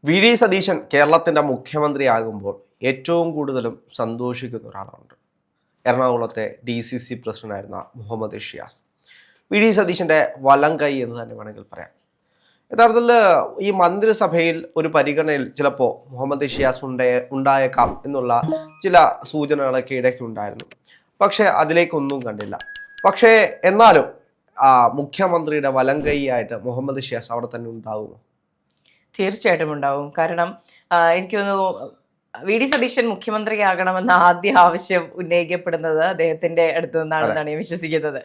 V D Satheesan കേരളത്തിൻ്റെ മുഖ്യമന്ത്രിയാകുമ്പോൾ ഏറ്റവും കൂടുതലും സന്തോഷിക്കുന്ന ഒരാളുണ്ട്. എറണാകുളത്തെ DCC പ്രസിഡന്റായിരുന്ന മുഹമ്മദ് ഷിയാസ്. വി ഡി സതീശൻ്റെ വലം കൈ എന്ന് തന്നെ വേണമെങ്കിൽ പറയാം. യഥാർത്ഥത്തിൽ ഈ മന്ത്രിസഭയിൽ ഒരു പരിഗണനയിൽ ചിലപ്പോൾ മുഹമ്മദ് ഷിയാസ് ഉണ്ടായേക്കാം എന്നുള്ള ചില സൂചനകളൊക്കെ ഇടയ്ക്കുണ്ടായിരുന്നു. പക്ഷേ അതിലേക്കൊന്നും കണ്ടില്ല. പക്ഷേ എന്നാലും മുഖ്യമന്ത്രിയുടെ വലം കൈയായിട്ട് മുഹമ്മദ് ഷിയാസ് അവിടെ തന്നെ ഉണ്ടാകുമോ? തീർച്ചയായിട്ടും ഉണ്ടാവും. കാരണം എനിക്ക് തോന്നുന്നു വി.ഡി. സതീശൻ മുഖ്യമന്ത്രിയാകണമെന്ന ആദ്യ ആവശ്യം ഉന്നയിക്കപ്പെടുന്നത് അദ്ദേഹത്തിന്റെ അടുത്ത് നിന്നാണെന്നാണ് ഞാൻ വിശ്വസിക്കുന്നത്.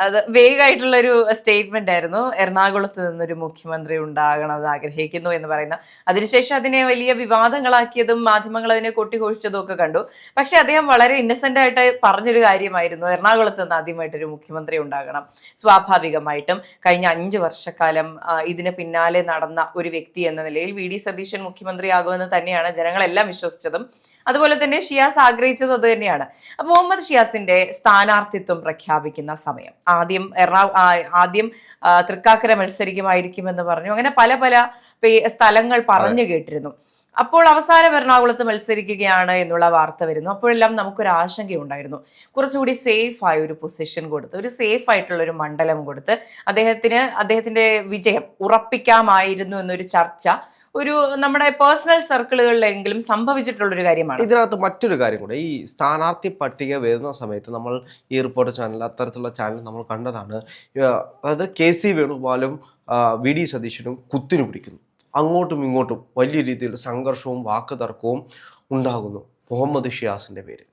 അത് വേഗമായിട്ടുള്ള ഒരു സ്റ്റേറ്റ്മെന്റ് ആയിരുന്നു. എറണാകുളത്ത് നിന്നൊരു മുഖ്യമന്ത്രി ഉണ്ടാകണമെന്ന് ആഗ്രഹിക്കുന്നു എന്ന് പറയുന്ന. അതിനുശേഷം അതിനെ വലിയ വിവാദങ്ങളാക്കിയതും മാധ്യമങ്ങൾ അതിനെ കൊട്ടിഘോഷിച്ചതും ഒക്കെ കണ്ടു. പക്ഷെ അദ്ദേഹം വളരെ ഇന്നസെന്റ് ആയിട്ട് പറഞ്ഞൊരു കാര്യമായിരുന്നു, എറണാകുളത്ത് നിന്ന് ആദ്യമായിട്ടൊരു മുഖ്യമന്ത്രി ഉണ്ടാകണം. സ്വാഭാവികമായിട്ടും കഴിഞ്ഞ 5 വർഷക്കാലം ഇതിന് പിന്നാലെ നടന്ന ഒരു വ്യക്തി എന്ന നിലയിൽ വി.ഡി. സതീശൻ മുഖ്യമന്ത്രിയാകുമെന്ന് തന്നെയാണ് ജനങ്ങളെല്ലാം വിശ്വസിച്ചതും. അതുപോലെ തന്നെ ഷിയാസ് ആഗ്രഹിച്ചത് അത് തന്നെയാണ്. മുഹമ്മദ് ഷിയാസിന്റെ സ്ഥാനാർത്ഥിത്വം പ്രഖ്യാപിക്കുന്ന സമയം ആദ്യം തൃക്കാക്കര മത്സരിക്കുമായിരിക്കുമെന്ന് പറഞ്ഞു. അങ്ങനെ പല പല സ്ഥലങ്ങൾ പറഞ്ഞു കേട്ടിരുന്നു. അപ്പോൾ അവസാനം എറണാകുളത്ത് മത്സരിക്കുകയാണ് എന്നുള്ള വാർത്ത വരുന്നു. അപ്പോഴെല്ലാം നമുക്കൊരു ആശങ്കയുണ്ടായിരുന്നു. കുറച്ചുകൂടി സേഫ് ആയ ഒരു പൊസിഷൻ കൊടുത്ത്, ഒരു സേഫ് ആയിട്ടുള്ള ഒരു മണ്ഡലം കൊടുത്ത് അദ്ദേഹത്തിന്റെ വിജയം ഉറപ്പിക്കാമായിരുന്നു എന്നൊരു ചർച്ച ഒരു നമ്മുടെ പേഴ്സണൽ സർക്കിളുകളിലെങ്കിലും സംഭവിച്ചിട്ടുള്ളൊരു കാര്യമാണ്. ഇതിനകത്ത് മറ്റൊരു കാര്യം കൂടെ, ഈ സ്ഥാനാർത്ഥി പട്ടിക വരുന്ന സമയത്ത് നമ്മൾ ഈ റിപ്പോർട്ടർ ചാനൽ അത്തരത്തിലുള്ള ചാനൽ നമ്മൾ കണ്ടതാണ്. അതായത് KC വേണുഗോപാലും വി.ഡി. സതീശനും കുത്തിനു പിടിക്കുന്നു. അങ്ങോട്ടും ഇങ്ങോട്ടും വലിയ രീതിയിൽ സംഘർഷവും വാക്കുതർക്കവും ഉണ്ടാകുന്നു മുഹമ്മദ് ഷിയാസിന്റെ പേര്.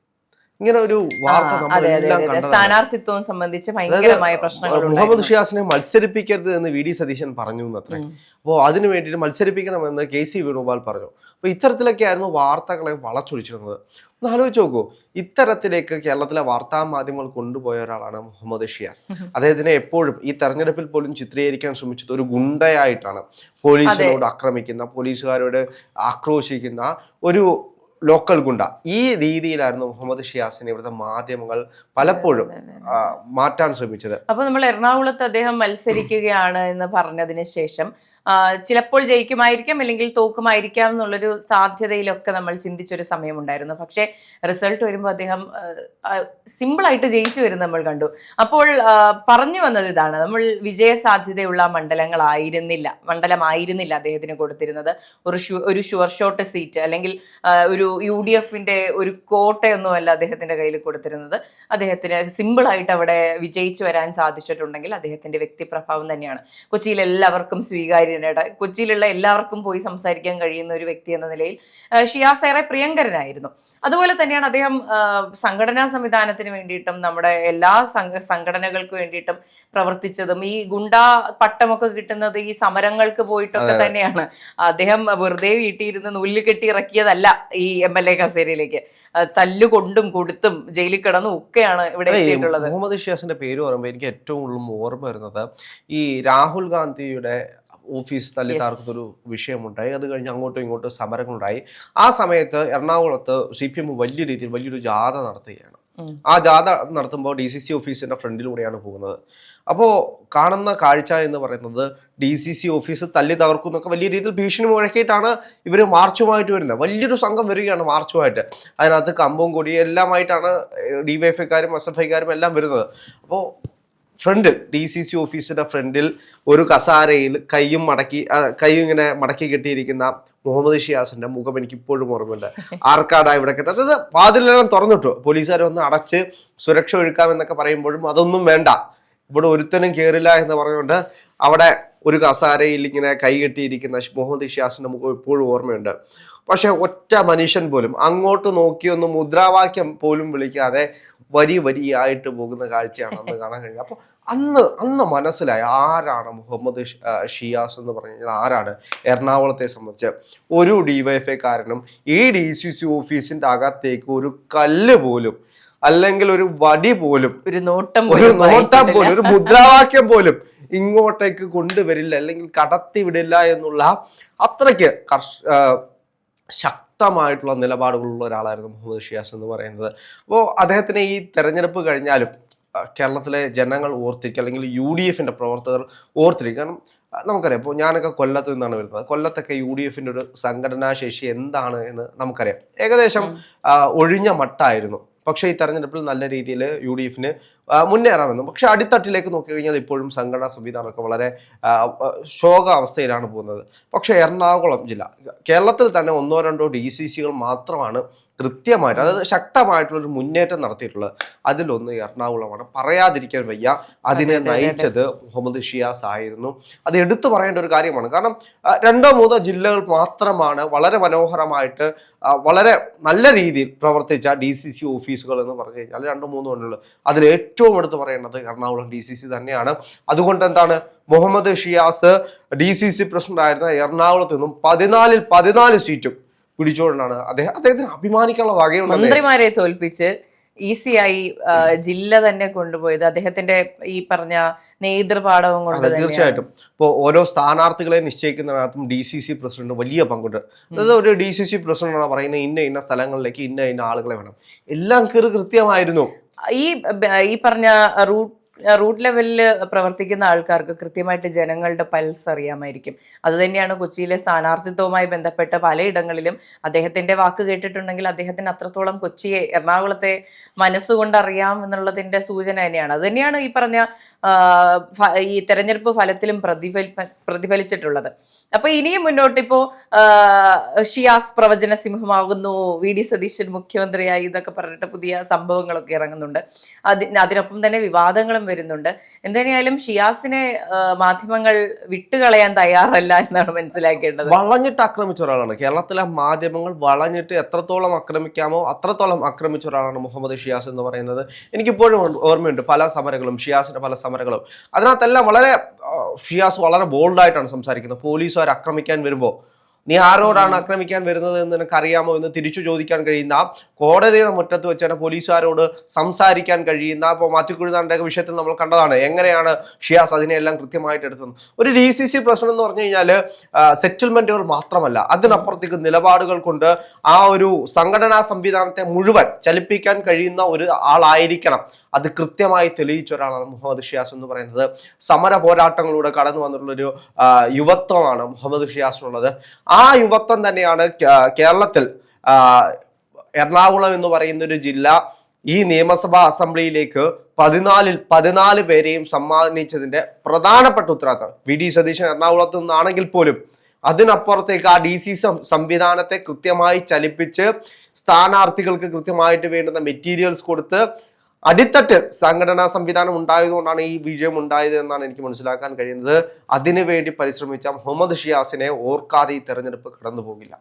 ഇങ്ങനെ ഒരു വാർത്ത സ്ഥാനാർത്ഥിത്വം സംബന്ധിച്ച് ഭയങ്കരമായ പ്രശ്നങ്ങൾ. മുഹമ്മദ് ഷിയാസിനെ മത്സരിപ്പിക്കരുത് എന്ന് വി.ഡി. സതീശൻ പറഞ്ഞു എന്നത്രേ. അപ്പോൾ അതിനു വേണ്ടിയിട്ട് മത്സരിപ്പിക്കണമെന്ന് KC വേണുഗോപാൽ പറഞ്ഞു. അപ്പോൾ ഇത്തരത്തിലൊക്കെ ആയിരുന്നു വാർത്തകളെ വളച്ചൊടിച്ചിരുന്നത്. ഒന്ന് ആലോചിച്ച് നോക്കൂ, ഇത്തരത്തിലേക്ക് കേരളത്തിലെ വാർത്താ മാധ്യമങ്ങൾ കൊണ്ടുപോയ ഒരാളാണ് മുഹമ്മദ് ഷിയാസ്. അദ്ദേഹത്തിനെ എപ്പോഴും ഈ തെരഞ്ഞെടുപ്പിൽ പോലും ചിത്രീകരിക്കാൻ ശ്രമിച്ചത് ഒരു ഗുണ്ടയായിട്ടാണ്. പോലീസിനോട് ആക്രമിക്കുന്ന, പോലീസുകാരോട് ആക്രോശിക്കുന്ന ഒരു ലോക്കൽ ഗുണ്ട. ഈ രീതിയിലായിരുന്നു മുഹമ്മദ് ഷിയാസിനെ ഇവിടുത്തെ മാധ്യമങ്ങൾ പലപ്പോഴും മാറ്റാൻ ശ്രമിച്ചത്. അപ്പൊ നമ്മൾ എറണാകുളത്ത് അദ്ദേഹം മത്സരിക്കുകയാണ് എന്ന് പറഞ്ഞതിന് ശേഷം ചിലപ്പോൾ ജയിക്കുമായിരിക്കാം, അല്ലെങ്കിൽ തോക്കുമായിരിക്കാം എന്നുള്ളൊരു സാധ്യതയിലൊക്കെ നമ്മൾ ചിന്തിച്ചൊരു സമയമുണ്ടായിരുന്നു. പക്ഷേ റിസൾട്ട് വരുമ്പോൾ അദ്ദേഹം സിമ്പിളായിട്ട് ജയിച്ചു വരും നമ്മൾ കണ്ടു. അപ്പോൾ പറഞ്ഞു വന്നത് ഇതാണ്, നമ്മൾ വിജയ സാധ്യതയുള്ള മണ്ഡലമായിരുന്നില്ല അദ്ദേഹത്തിന് കൊടുത്തിരുന്നത്. ഒരു ഷുവർ ഷോട്ട് സീറ്റ് അല്ലെങ്കിൽ ഒരു UDFന്റെ ഒരു കോട്ടയൊന്നുമല്ല അദ്ദേഹത്തിന്റെ കയ്യിൽ കൊടുത്തിരുന്നത്. അദ്ദേഹത്തിന് സിമ്പിളായിട്ട് അവിടെ വിജയിച്ചു വരാൻ സാധിച്ചിട്ടുണ്ടെങ്കിൽ അദ്ദേഹത്തിന്റെ വ്യക്തിപ്രഭാവം തന്നെയാണ്. കൊച്ചിയിൽ എല്ലാവർക്കും കൊച്ചിയിലുള്ള എല്ലാവർക്കും പോയി സംസാരിക്കാൻ കഴിയുന്ന ഒരു വ്യക്തി എന്ന നിലയിൽ ഷിയാസ് ഏറെ പ്രിയങ്കരനായിരുന്നു. അതുപോലെ തന്നെയാണ് അദ്ദേഹം സംഘടനാ സംവിധാനത്തിന് വേണ്ടിയിട്ടും നമ്മുടെ എല്ലാ സംഘടനകൾക്ക് വേണ്ടിയിട്ടും പ്രവർത്തിച്ചതും. ഈ ഗുണ്ടാ പട്ടമൊക്കെ കിട്ടുന്നത് ഈ സമരങ്ങൾക്ക് പോയിട്ടൊക്കെ തന്നെയാണ്. അദ്ദേഹം വെറുതെ വീട്ടിയിരുന്ന് നൂല് കെട്ടി ഇറക്കിയതല്ല ഈ MLA കസേരയിലേക്ക്. തല്ലുകൊണ്ടും കൊടുത്തും ജയിലിൽ കിടന്നും ഒക്കെയാണ് ഇവിടെ എത്തിയിട്ടുള്ളത്. മുഹമ്മദ് ഷിയാസിന്റെ പേര് പറയുമ്പോൾ എനിക്ക് ഏറ്റവും കൂടുതൽ ഓർമ്മ വരുന്നത് ഈ രാഹുൽ ഗാന്ധിയുടെ ഓഫീസ് തല്ലി തകർക്കുന്നൊരു വിഷയമുണ്ടായി. അത് കഴിഞ്ഞ് അങ്ങോട്ടും ഇങ്ങോട്ടും സമരങ്ങളുണ്ടായി. ആ സമയത്ത് എറണാകുളത്ത് CPM വലിയ രീതിയിൽ വലിയൊരു ജാഥ നടത്തുകയാണ്. ആ ജാഥ നടത്തുമ്പോൾ DCC ഓഫീസിന്റെ ഫ്രണ്ടിലൂടെയാണ് പോകുന്നത്. അപ്പോൾ കാണുന്ന കാഴ്ച എന്ന് പറയുന്നത് DCC ഓഫീസ് തല്ലി തകർക്കുന്നൊക്കെ വലിയ രീതിയിൽ ഭീഷണി മുഴക്കിയിട്ടാണ് ഇവർ മാർച്ചുമായിട്ട് വരുന്നത്. വലിയൊരു സംഘം വരികയാണ് മാർച്ചുമായിട്ട്. അതിനകത്ത് കമ്പും കൊടിയും എല്ലാമായിട്ടാണ് DYFIക്കാരും SFIക്കാരും എല്ലാം വരുന്നത്. അപ്പോൾ ഫ്രണ്ടിൽ DCC ഓഫീസിന്റെ ഫ്രണ്ടിൽ ഒരു കസാരയിൽ കൈയും ഇങ്ങനെ മടക്കി കെട്ടിയിരിക്കുന്ന മുഹമ്മദ് ഷിയാസിന്റെ മുഖം എനിക്ക് ഇപ്പോഴും ഓർമ്മയുണ്ട്. ആർക്കാടാ ഇവിടെ കെട്ട, അതായത് വാതിലെല്ലാം തുറന്നിട്ടു, പോലീസുകാർ വന്ന് അടച്ച് സുരക്ഷ ഒഴുക്കാമെന്നൊക്കെ പറയുമ്പോഴും അതൊന്നും വേണ്ട, ഇവിടെ ഒരുത്തനും കയറില്ല എന്ന് പറഞ്ഞുകൊണ്ട് അവിടെ ഒരു കസാരയിൽ ഇങ്ങനെ കൈ കെട്ടിയിരിക്കുന്ന മുഹമ്മദ് ഷിയാസിന്റെ മുഖം ഇപ്പോഴും ഓർമ്മയുണ്ട്. പക്ഷെ ഒറ്റ മനുഷ്യൻ പോലും അങ്ങോട്ട് നോക്കിയൊന്നും മുദ്രാവാക്യം പോലും വിളിക്കാതെ വരിയായിട്ട് പോകുന്ന കാഴ്ചയാണ് അന്ന് കാണാൻ കഴിയുക. അപ്പോൾ അന്ന് മനസ്സിലായി ആരാണ് മുഹമ്മദ് ഷിയാസ് എന്ന് പറഞ്ഞു കഴിഞ്ഞാൽ ആരാണ്. എറണാകുളത്തെ സംബന്ധിച്ച് ഒരു DYFIക്കാരനും ഈ DCC ഓഫീസിന്റെ അകത്തേക്ക് ഒരു കല്ല് പോലും അല്ലെങ്കിൽ ഒരു വടി പോലും ഒരു നോട്ടം പോലും ഒരു മുദ്രാവാക്യം പോലും ഇങ്ങോട്ടേക്ക് കൊണ്ടുവരില്ല, അല്ലെങ്കിൽ കടത്തി വിടില്ല എന്നുള്ള അത്രയ്ക്ക് ശക്തമായിട്ടുള്ള നിലപാടുകളുള്ള ഒരാളായിരുന്നു മുഹമ്മദ് ഷിയാസ് എന്ന് പറയുന്നത്. അപ്പോൾ അദ്ദേഹത്തിന് ഈ തെരഞ്ഞെടുപ്പ് കഴിഞ്ഞാലും കേരളത്തിലെ ജനങ്ങൾ ഓർത്തിരിക്കുക, അല്ലെങ്കിൽ UDFന്റെ പ്രവർത്തകർ ഓർത്തിരിക്കുക. കാരണം നമുക്കറിയാം. ഇപ്പോൾ ഞാനൊക്കെ കൊല്ലത്ത് നിന്നാണ് വരുന്നത്. കൊല്ലത്തൊക്കെ UDFന്റെ ഒരു സംഘടനാ ശേഷി എന്താണ് എന്ന് നമുക്കറിയാം. ഏകദേശം ഒഴിഞ്ഞ മട്ടായിരുന്നു. പക്ഷേ ഈ തെരഞ്ഞെടുപ്പിൽ നല്ല രീതിയിൽ UDFന് മുന്നേറാമെന്നും, പക്ഷെ അടിത്തട്ടിലേക്ക് നോക്കിക്കഴിഞ്ഞാൽ ഇപ്പോഴും സംഘടനാ സംവിധാനമൊക്കെ വളരെ ശോകാവസ്ഥയിലാണ് പോകുന്നത്. പക്ഷേ എറണാകുളം ജില്ല, കേരളത്തിൽ തന്നെ 1-2 DCCകൾ മാത്രമാണ് കൃത്യമായിട്ട്, അതായത് ശക്തമായിട്ടുള്ളൊരു മുന്നേറ്റം നടത്തിയിട്ടുള്ളത്. അതിലൊന്ന് എറണാകുളമാണ്. പറയാതിരിക്കാൻ വയ്യ. അതിനെ നയിച്ചത് മുഹമ്മദ് ഷിയാസ് ആയിരുന്നു. അത് എടുത്തു പറയേണ്ട ഒരു കാര്യമാണ്. കാരണം 2-3 ജില്ലകൾ മാത്രമാണ് വളരെ മനോഹരമായിട്ട് വളരെ നല്ല രീതിയിൽ പ്രവർത്തിച്ച DCC ഓഫീസുകൾ എന്ന് പറഞ്ഞു കഴിഞ്ഞാൽ 2-3 ഉള്ളൂ. അതിൽ ഏറ്റവും എടുത്ത് പറയേണ്ടത് എറണാകുളം DCC തന്നെയാണ്. അതുകൊണ്ട് എന്താണ്, മുഹമ്മദ് ഷിയാസ് DCC പ്രസിഡന്റ് ആയിരുന്ന എറണാകുളത്ത് നിന്നും 14 സീറ്റും പിടിച്ചോണ്ടാണ് അദ്ദേഹത്തിന് അഭിമാനിക്കാനുള്ള വകയുണ്ട്. മന്ത്രിമാരെ തോൽപ്പിച്ച് ഈസിയായി ജില്ല തന്നെ കൊണ്ടുപോയത് അദ്ദേഹത്തിന്റെ ഈ പറഞ്ഞ നേതൃപാഠവും കൊണ്ട്. തീർച്ചയായിട്ടും ഇപ്പോൾ ഓരോ സ്ഥാനാർത്ഥികളെ നിശ്ചയിക്കുന്നതിനകത്തും DCC പ്രസിഡന്റ് വലിയ പങ്കുണ്ട്. അതായത് ഒരു DCC പ്രസിഡന്റ് ആണ് പറയുന്നത് ഇന്ന സ്ഥലങ്ങളിലേക്ക് ഇന്ന ആളുകളെ വേണം, എല്ലാം കൃത്യമായിരുന്നു. ഈ പറഞ്ഞ റൂട്ട് ലെവലിൽ പ്രവർത്തിക്കുന്ന ആൾക്കാർക്ക് കൃത്യമായിട്ട് ജനങ്ങളുടെ പൾസ് അറിയാമായിരിക്കും. അതുതന്നെയാണ് കൊച്ചിയിലെ സ്ഥാനാർത്ഥിത്വവുമായി ബന്ധപ്പെട്ട പലയിടങ്ങളിലും അദ്ദേഹത്തിന്റെ വാക്ക് കേട്ടിട്ടുണ്ടെങ്കിൽ അദ്ദേഹത്തിന് അത്രത്തോളം കൊച്ചിയെ, എറണാകുളത്തെ മനസ്സുകൊണ്ട് അറിയാം എന്നുള്ളതിന്റെ സൂചന തന്നെയാണ്. അത് തന്നെയാണ് ഈ പറഞ്ഞ ഈ തെരഞ്ഞെടുപ്പ് ഫലത്തിലും പ്രതിഫലിച്ചിട്ടുള്ളത്. അപ്പൊ ഇനിയും മുന്നോട്ട് ഇപ്പോ ഷിയാസ് പ്രവചന സിംഹമാകുന്നു, VD സതീശൻ മുഖ്യമന്ത്രിയായി ഇതൊക്കെ പറഞ്ഞിട്ട് പുതിയ സംഭവങ്ങളൊക്കെ ഇറങ്ങുന്നുണ്ട്. അതിനൊപ്പം തന്നെ വിവാദങ്ങളും വരുന്നുണ്ട്. എന്തായാലും ഷിയാസിനെ മാധ്യമങ്ങൾ വിട്ടുകളയാൻ തയ്യാറല്ല എന്നാണ് മനസ്സിലാക്കേണ്ടത്. വളഞ്ഞിട്ട് ആക്രമിച്ച ഒരാളാണ്. കേരളത്തിലെ മാധ്യമങ്ങൾ വളഞ്ഞിട്ട് എത്രത്തോളം ആക്രമിക്കാമോ അത്രത്തോളം ആക്രമിച്ച ഒരാളാണ് മുഹമ്മദ് ഷിയാസ് എന്ന് പറയുന്നത്. എനിക്കിപ്പോഴും ഓർമ്മയുണ്ട് പല സമരങ്ങളും, ഷിയാസിന്റെ പല സമരങ്ങളും. അതിനകത്തെല്ലാം ഷിയാസ് വളരെ ബോൾഡായിട്ടാണ് സംസാരിക്കുന്നത്. പോലീസുകാർ ആക്രമിക്കാൻ വരുമ്പോൾ നീ ആരോടാണ് ആക്രമിക്കാൻ വരുന്നത് എന്ന് നിനക്കറിയാമോ എന്ന് തിരിച്ചു ചോദിക്കാൻ കഴിയുന്ന, കോടതിയുടെ മുറ്റത്ത് വെച്ചാണ് പോലീസുകാരോട് സംസാരിക്കാൻ കഴിയുന്ന. ഇപ്പോൾ മാത്യു കുഴുന്നാന്റെ വിഷയത്തിൽ നമ്മൾ കണ്ടതാണ് എങ്ങനെയാണ് ഷിയാസ് അതിനെല്ലാം കൃത്യമായിട്ട് എടുത്തത്. ഒരു DCC പ്രസിഡന്റ് എന്ന് പറഞ്ഞു കഴിഞ്ഞാൽ സെറ്റിൽമെന്റുകൾ മാത്രമല്ല, അതിനപ്പുറത്തേക്ക് നിലപാടുകൾ കൊണ്ട് ആ ഒരു സംഘടനാ സംവിധാനത്തെ മുഴുവൻ ചലിപ്പിക്കാൻ കഴിയുന്ന ഒരു ആളായിരിക്കണം. അത് കൃത്യമായി തെളിയിച്ച ഒരാളാണ് മുഹമ്മദ് ഷിയാസ് എന്ന് പറയുന്നത്. സമര പോരാട്ടങ്ങളിലൂടെ കടന്നു വന്നിട്ടുള്ളൊരു യുവത്വമാണ് മുഹമ്മദ് ഷിയാസിനുള്ളത്. ആ യുവത്വം തന്നെയാണ് കേരളത്തിൽ എറണാകുളം എന്ന് പറയുന്ന ഒരു ജില്ല ഈ നിയമസഭാ അസംബ്ലിയിലേക്ക് 14 പേരെയും സമ്മാനിച്ചതിന്റെ പ്രധാനപ്പെട്ട ഉത്തരവാദിത്തം. VD സതീശൻ എറണാകുളത്ത് നിന്നാണെങ്കിൽ പോലും അതിനപ്പുറത്തേക്ക് ആ DCC സംവിധാനത്തെ കൃത്യമായി ചലിപ്പിച്ച് സ്ഥാനാർത്ഥികൾക്ക് കൃത്യമായിട്ട് വേണ്ടുന്ന മെറ്റീരിയൽസ് കൊടുത്ത് അടിത്തട്ടിൽ സംഘടനാ സംവിധാനം ഉണ്ടായതുകൊണ്ടാണ് ഈ വിജയം ഉണ്ടായത് എന്നാണ് എനിക്ക് മനസ്സിലാക്കാൻ കഴിയുന്നത്. അതിനുവേണ്ടി പരിശ്രമിച്ച മുഹമ്മദ് ഷിയാസിനെ ഓർക്കാതെ ഈ തെരഞ്ഞെടുപ്പ് കടന്നു പോകില്ല.